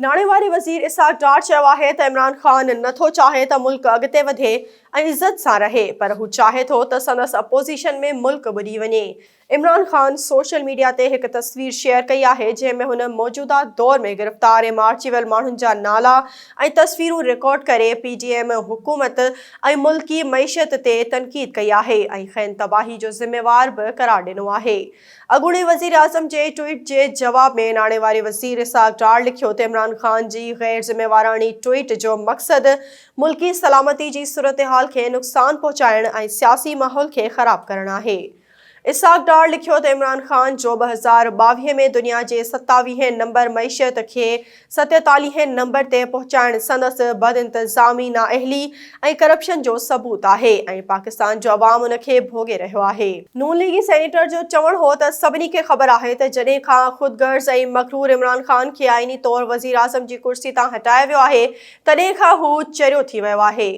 नाणे वारे वज़ीर इसहाक़ डार चयो आहे त इमरान ख़ान नथो चाहे त मुल्क अॻिते वधे ऐं इज़त सां रहे, पर हू चाहे थो त संदसि अपोज़िशन में मुल्क ॿुॾी वञे। इमरान ख़ान सोशल मीडिया ते हिकु तस्वीर शेयर कई आहे जंहिं में हुन मौजूदा दौर में गिरफ़्तार ऐं मारिजी वियल माण्हुनि जा नाला ऐं तस्वीरूं रिकॉर्ड करे PDM हुकूमत ऐं मुल्की मईशत ते तनक़ीद कई आहे ऐं खैन तबाही जो ज़िम्मेवार बि करार ॾिनो आहे। अॻूणे वज़ीर आज़म जे ट्वीट जे जवाब में नाणे वारे वज़ीर इसहाक़ डार लिखियो त इमरान ख़ान जी गैर ज़िम्मेवारानी ट्वीट जो मक़सदु मुल्की सलामती जी सूरतहाल खे नुक़सान पहुचाइण ऐं सियासी माहौल खे ख़राब करणु आहे। इसहाक़ डार लिखियो त इमरान ख़ान जो 2022 में दुनिया जे 27 नंबर मईशत खे 47 नंबर ते पहुचाइण संदसि बदइंतज़ामी, नाअहली ऐं करप्शन जो सबूत आहे ऐं पाकिस्तान जो अवाम उन खे भोॻे रहियो आहे। नून लीगी सेनेटर जो चवणु हो त सभिनी खे ख़बर आहे त जॾहिं खां ख़ुदगर्ज़ ऐं मग़रूर इमरान ख़ान खे आईनी तौर वज़ीर आज़म जी कुर्सी तां हटायो वियो आहे, तॾहिं खां हू चरियो थी वियो आहे।